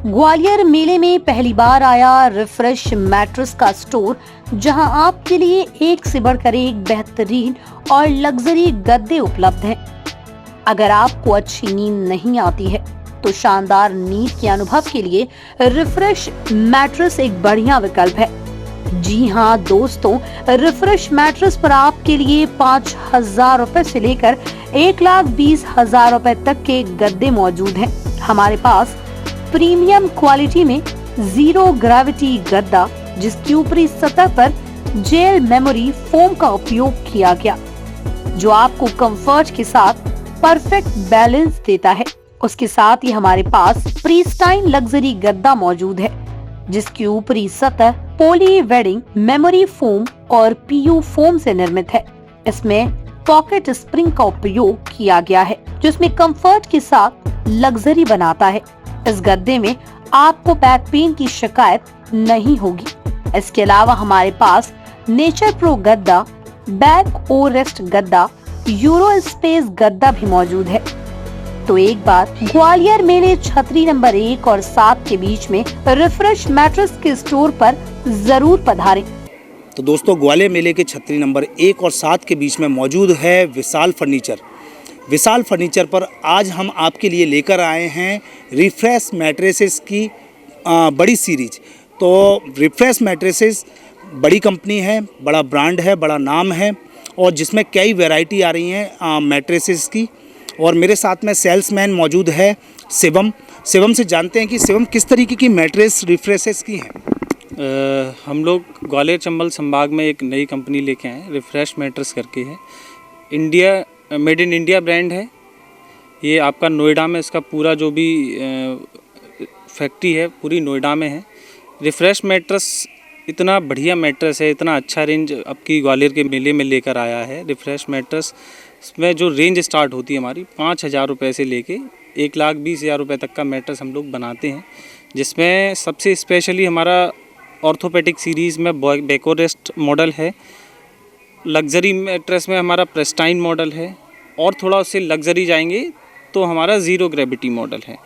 ग्वालियर मेले में पहली बार आया रिफ्रेश मैट्रेस का स्टोर, जहां आपके लिए एक से बढ़कर एक बेहतरीन और लग्जरी गद्दे उपलब्ध हैं। अगर आपको अच्छी नींद नहीं आती है तो शानदार नींद के अनुभव के लिए रिफ्रेश मैट्रेस एक बढ़िया विकल्प है। जी हाँ दोस्तों, रिफ्रेश मैट्रेस पर आपके लिए 5,000 रुपए से लेकर 1,20,000 रुपए तक के गद्दे मौजूद हैं। हमारे पास प्रीमियम क्वालिटी में जीरो ग्रेविटी गद्दा, जिसकी ऊपरी सतह पर जेल मेमोरी फोम का उपयोग किया गया, जो आपको कंफर्ट के साथ परफेक्ट बैलेंस देता है। उसके साथ ही हमारे पास प्रीस्टाइन लग्जरी गद्दा मौजूद है, जिसकी ऊपरी सतह पॉली वेडिंग मेमोरी फोम और पीयू फोम से निर्मित है। इसमें पॉकेट स्प्रिंग का उपयोग किया गया है, जो इसमें कंफर्ट के साथ लग्जरी बनाता है। इस गद्दे में आपको बैक पेन की शिकायत नहीं होगी। इसके अलावा हमारे पास नेचर प्रो गद्दा, बैक ओ रेस्ट गद्दा, यूरो स्पेस गद्दा भी मौजूद है। तो एक बार ग्वालियर मेले छतरी नंबर 1 और 7 के बीच में रिफ्रेश मैट्रेस के स्टोर पर जरूर पधारें। तो दोस्तों, ग्वालियर मेले के छतरी नंबर 1 और 7 के बीच में मौजूद है विशाल फर्नीचर। विशाल फर्नीचर पर आज हम आपके लिए लेकर आए हैं रिफ्रेश मैट्रेसेस की बड़ी सीरीज। तो रिफ्रेश मैट्रेसेस बड़ी कंपनी है, बड़ा ब्रांड है, बड़ा नाम है, और जिसमें कई वैरायटी आ रही हैं मैट्रेसेस की। और मेरे साथ में सेल्समैन मौजूद है शिवम। शिवम से जानते हैं कि शिवम किस तरीके की मैट्रेस रिफ्रेशेस की हैं। हम लोग ग्वालियर चंबल संभाग में एक नई कंपनी लेके आए, रिफ्रेश मैट्रेस करके है। India made in India brand है ये। आपका नोएडा में इसका पूरा जो भी फैक्ट्री है पूरी नोएडा में है। रिफ्रेश मैट्रेस इतना बढ़िया मैट्रेस है, इतना अच्छा रेंज आपकी ग्वालियर के मेले में लेकर आया है। रिफ्रेश मैट्रेस में जो रेंज स्टार्ट होती है हमारी 5,000 रुपये से लेके 1,20,000 रुपये तक का मैट्रेस हम लोग बनाते हैं, जिसमें सबसे स्पेशली हमारा ऑर्थोपेडिक सीरीज़ में बैको रेस्ट मॉडल है। लग्जरी मैट्रेस में हमारा प्रेस्टाइन मॉडल है, और थोड़ा उससे लग्जरी जाएंगे तो हमारा ज़ीरो ग्रेविटी मॉडल है।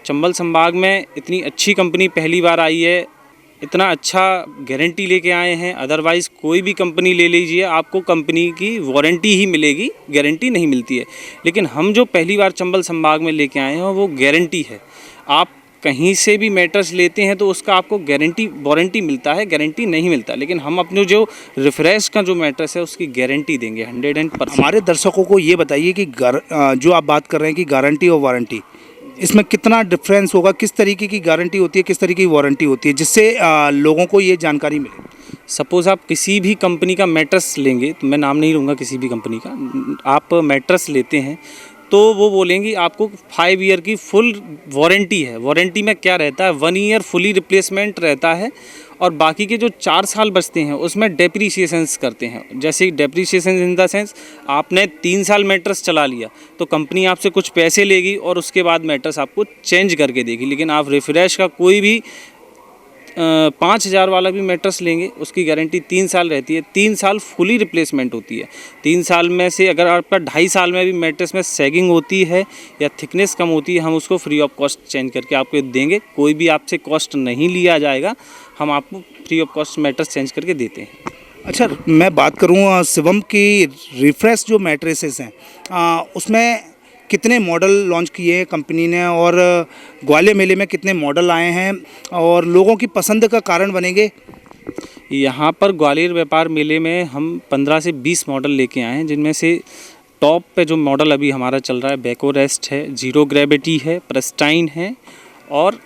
चंबल संभाग में इतनी अच्छी कंपनी पहली बार आई है, इतना अच्छा गारंटी लेके आए हैं। अदरवाइज़ कोई भी कंपनी ले लीजिए, आपको कंपनी की वारंटी ही मिलेगी, गारंटी नहीं मिलती है। लेकिन हम जो पहली बार चंबल संभाग में लेके आए हैं वो गारंटी है। आप कहीं से भी मैट्रेस लेते हैं तो उसका आपको वारंटी मिलता है, गारंटी नहीं मिलता। लेकिन हम अपने जो रिफ्रेश का जो मैट्रेस है उसकी गारंटी देंगे 100%। हमारे दर्शकों को ये बताइए कि जो आप बात कर रहे हैं कि गारंटी और वारंटी, इसमें कितना डिफरेंस होगा, किस तरीके की गारंटी होती है, किस तरीके की वारंटी होती है, जिससे लोगों को ये जानकारी मिले। सपोज़ आप किसी भी कंपनी का मैट्रेस लेंगे, तो मैं नाम नहीं लूँगा किसी भी कंपनी का, आप मैट्रेस लेते हैं तो वो बोलेंगी आपको 5 ईयर की फुल वारंटी है। वारंटी में क्या रहता है, 1 ईयर फुली रिप्लेसमेंट रहता है, और बाकी के जो 4 साल बचते हैं उसमें डेप्रीशिएशंस करते हैं। जैसे डेप्रीशिएशन इन द सेंस, आपने 3 साल मैट्रेस चला लिया तो कंपनी आपसे कुछ पैसे लेगी और उसके बाद मैट्रेस आपको चेंज करके देगी। लेकिन आप रिफ्रेश का कोई भी 5,000 वाला भी मैट्रेस लेंगे, उसकी गारंटी 3 साल रहती है। 3 साल फुली रिप्लेसमेंट होती है। 3 साल में से अगर आपका 2.5 साल में भी मैट्रेस में सैगिंग होती है या थिकनेस कम होती है, हम उसको फ्री ऑफ कॉस्ट चेंज करके आपको देंगे। कोई भी आपसे कॉस्ट नहीं लिया जाएगा, हम आपको free of cost mattress change करके देते हैं। अच्छा, मैं बात करूँ शिवम की रिफ्रेश जो मैट्रेसेस हैं उसमें कितने मॉडल लॉन्च किए हैं कंपनी ने, और ग्वालियर मेले में कितने मॉडल आए हैं और लोगों की पसंद का कारण बनेंगे। यहाँ पर ग्वालियर व्यापार मेले में हम 15 से 20 मॉडल लेके आए हैं, जिनमें से टॉप पे जो मॉडल अभी हमारा चल रहा है बैको रेस्ट है, जीरो ग्रेविटी है, प्रेस्टाइन है, और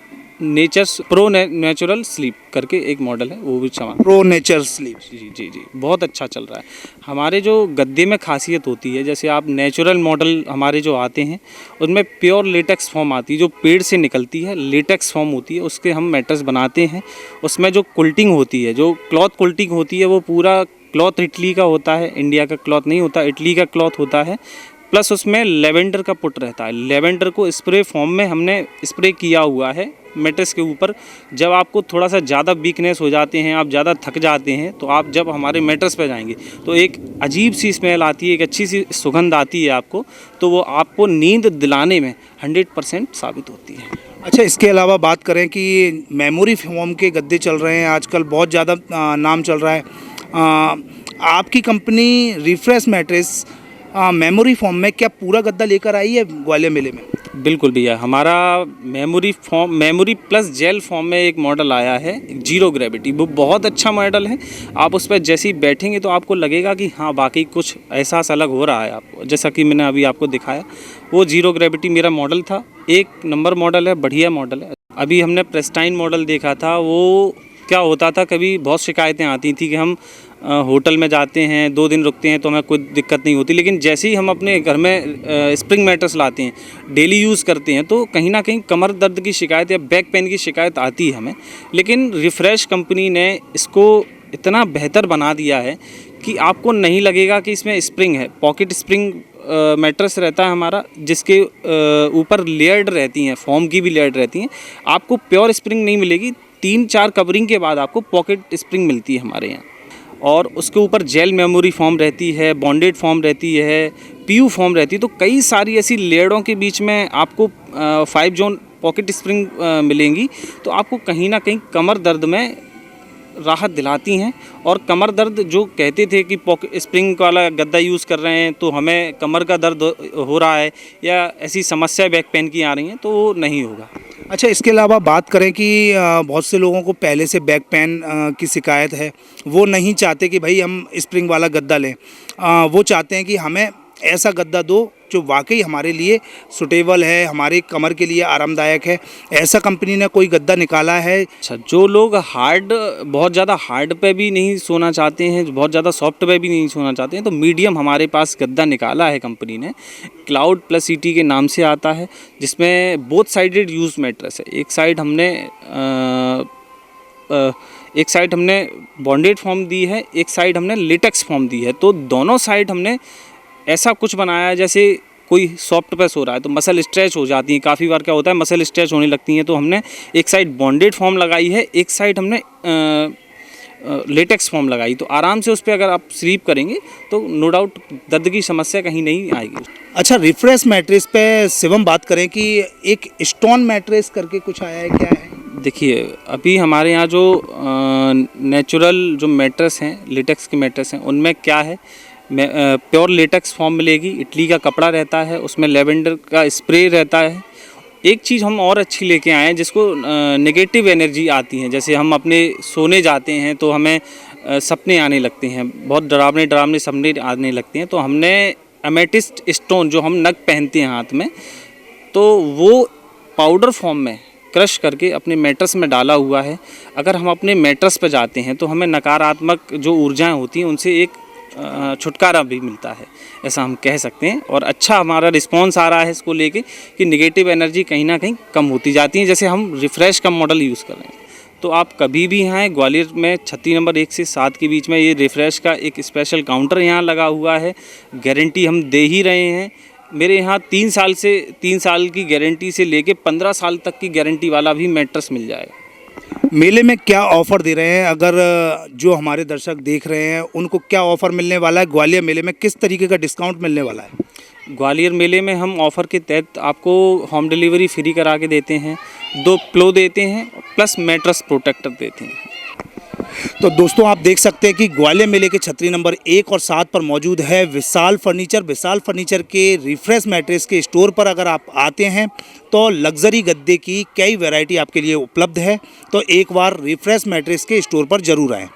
प्रो नेचुरल स्लीप करके एक मॉडल है, वो भी सामान प्रो नेचर स्लीप। जी, बहुत अच्छा चल रहा है। हमारे जो गद्दे में खासियत होती है, जैसे आप नेचुरल मॉडल हमारे जो आते हैं उनमें प्योर लेटेक्स फॉर्म आती है, जो पेड़ से निकलती है, लेटेक्स फॉर्म होती है, उसके हम मैट्रेस बनाते हैं। उसमें जो कुल्टिंग होती है, जो क्लॉथ कुल्टिंग होती है, वो पूरा क्लॉथ इटली का होता है, इंडिया का क्लॉथ नहीं होता, इटली का क्लॉथ होता है। प्लस उसमें लेवेंडर का पुट रहता है। लेवेंडर को स्प्रे फॉर्म में हमने स्प्रे किया हुआ है मैट्रेस के ऊपर। जब आपको थोड़ा सा ज़्यादा वीकनेस हो जाते हैं, आप ज़्यादा थक जाते हैं, तो आप जब हमारे मैट्रेस पे जाएंगे तो एक अजीब सी स्मेल आती है, एक अच्छी सी सुगंध आती है आपको, तो वो आपको नींद दिलाने में 100% साबित होती है। अच्छा, इसके अलावा बात करें कि मेमोरी फोम के गद्दे चल रहे हैं आजकल, बहुत ज़्यादा नाम चल रहा है। आपकी company refresh mattress memory foam में क्या पूरा गद्दा लेकर आई है ग्वालियर मेले में? बिल्कुल भैया, हमारा मेमोरी प्लस जेल फॉर्म में एक मॉडल आया है, जीरो ग्रेविटी। वो बहुत अच्छा मॉडल है। आप उस पर जैसे ही बैठेंगे तो आपको लगेगा कि हाँ वाकई कुछ एहसास अलग हो रहा है आपको, जैसा कि मैंने अभी आपको दिखाया। वो जीरो ग्रेविटी मेरा मॉडल था, एक नंबर मॉडल है, बढ़िया मॉडल है। अभी हमने प्रेस्टाइन मॉडल देखा था, वो क्या होता था, कभी बहुत शिकायतें आती थी कि हम होटल में जाते हैं 2 दिन रुकते हैं तो हमें कोई दिक्कत नहीं होती, लेकिन जैसे ही हम अपने घर में स्प्रिंग मैट्रेस लाते हैं, डेली यूज़ करते हैं, तो कहीं ना कहीं कमर दर्द की शिकायत या बैक पेन की शिकायत आती है हमें। लेकिन रिफ्रेश कंपनी ने इसको इतना बेहतर बना दिया है कि आपको नहीं लगेगा कि इसमें स्प्रिंग है। पॉकेट स्प्रिंग मैट्रेस रहता है हमारा, जिसके ऊपर लेयर्ड रहती हैं, फोम की भी लेयर्ड रहती हैं। आपको प्योर स्प्रिंग नहीं मिलेगी, 3-4 कवरिंग के बाद आपको पॉकेट स्प्रिंग मिलती है हमारे यहाँ। और उसके ऊपर जेल मेमोरी फॉर्म रहती है, बॉन्डेड फॉर्म रहती है, पीयू फॉर्म रहती है। तो कई सारी ऐसी लेयरों के बीच में आपको 5 जोन पॉकेट स्प्रिंग मिलेंगी, तो आपको कहीं ना कहीं कमर दर्द में राहत दिलाती हैं। और कमर दर्द जो कहते थे कि पॉकेट स्प्रिंग वाला गद्दा यूज़ कर रहे हैं तो हमें कमर का दर्द हो रहा है या ऐसी समस्या बैक पेन की आ रही हैं, तो वो नहीं होगा। अच्छा, इसके अलावा बात करें कि बहुत से लोगों को पहले से बैक पेन की शिकायत है। वो नहीं चाहते कि भाई हम स्प्रिंग वाला गद्दा लें, वो चाहते हैं कि हमें ऐसा गद्दा दो जो वाकई हमारे लिए सुटेबल है, हमारे कमर के लिए आरामदायक है। ऐसा कंपनी ने कोई गद्दा निकाला है? अच्छा, जो लोग बहुत ज़्यादा हार्ड पे भी नहीं सोना चाहते हैं, बहुत ज़्यादा सॉफ्ट पे भी नहीं सोना चाहते हैं, तो मीडियम हमारे पास गद्दा निकाला है कंपनी ने। क्लाउड प्लस ईटी के नाम से आता है, जिसमें बोथ साइडेड यूज मैट्रेस है। एक साइड हमने बॉन्डेड फॉर्म दी है, एक साइड हमने लेटेक्स फॉर्म दी है। तो दोनों साइड हमने ऐसा कुछ बनाया है, जैसे कोई सॉफ्ट पे सो रहा है तो मसल स्ट्रेच हो जाती है। काफ़ी बार क्या होता है, मसल स्ट्रेच होने लगती हैं, तो हमने एक साइड बॉन्डेड फॉर्म लगाई है, एक साइड हमने लेटेक्स फॉर्म लगाई। तो आराम से उस पर अगर आप स्लीप करेंगे तो नो डाउट दर्द की समस्या कहीं नहीं आएगी। अच्छा, रिफ्रेश मैट्रेस पे शिवम बात करें कि एक स्टोन मैट्रेस करके कुछ आया है, क्या है? देखिए, अभी हमारे यहाँ जो नेचुरल जो मैट्रेस हैं, लेटेक्स के मैट्रेस हैं, उनमें क्या है, प्योर लेटेक्स फॉर्म मिलेगी। इटली का कपड़ा रहता है, उसमें लेवेंडर का स्प्रे रहता है। एक चीज़ हम और अच्छी लेके आए हैं, जिसको नेगेटिव एनर्जी आती है। जैसे हम अपने सोने जाते हैं तो हमें सपने आने लगते हैं, बहुत डरावने डरावने सपने आने लगते हैं। तो हमने एमेटिस्ट स्टोन जो हम नग पहनते हैं हाथ में, तो वो पाउडर फॉर्म में क्रश करके अपने मैट्रेस में डाला हुआ है। अगर हम अपने मैट्रेस पर जाते हैं तो हमें नकारात्मक जो ऊर्जाएं होती हैं उनसे एक छुटकारा भी मिलता है, ऐसा हम कह सकते हैं। और अच्छा हमारा रिस्पांस आ रहा है इसको लेके कि नेगेटिव एनर्जी कहीं ना कहीं कम होती जाती है। जैसे हम रिफ्रेश का मॉडल यूज़ कर रहे हैं, तो आप कभी भी आएँ ग्वालियर में, छतरी नंबर 1 से 7 के बीच में ये रिफ्रेश का एक स्पेशल काउंटर यहाँ लगा हुआ है। गारंटी हम दे ही रहे हैं। मेरे यहाँ 3 साल की गारंटी से लेके 15 साल तक की गारंटी वाला भी मैट्रेस मिल जाएगा। मेले में क्या ऑफ़र दे रहे हैं? अगर जो हमारे दर्शक देख रहे हैं उनको क्या ऑफ़र मिलने वाला है? ग्वालियर मेले में किस तरीके का डिस्काउंट मिलने वाला है? ग्वालियर मेले में हम ऑफ़र के तहत आपको होम डिलीवरी फ्री करा के देते हैं, 2 पिलो देते हैं, प्लस मैट्रेस प्रोटेक्टर देते हैं। तो दोस्तों, आप देख सकते हैं कि ग्वालियर मेले के छतरी नंबर 1 और 7 पर मौजूद है विशाल फर्नीचर के रिफ्रेश मैट्रेस के स्टोर पर अगर आप आते हैं तो लग्जरी गद्दे की कई वैरायटी आपके लिए उपलब्ध है। तो एक बार रिफ्रेश मैट्रेस के स्टोर पर ज़रूर आएँ।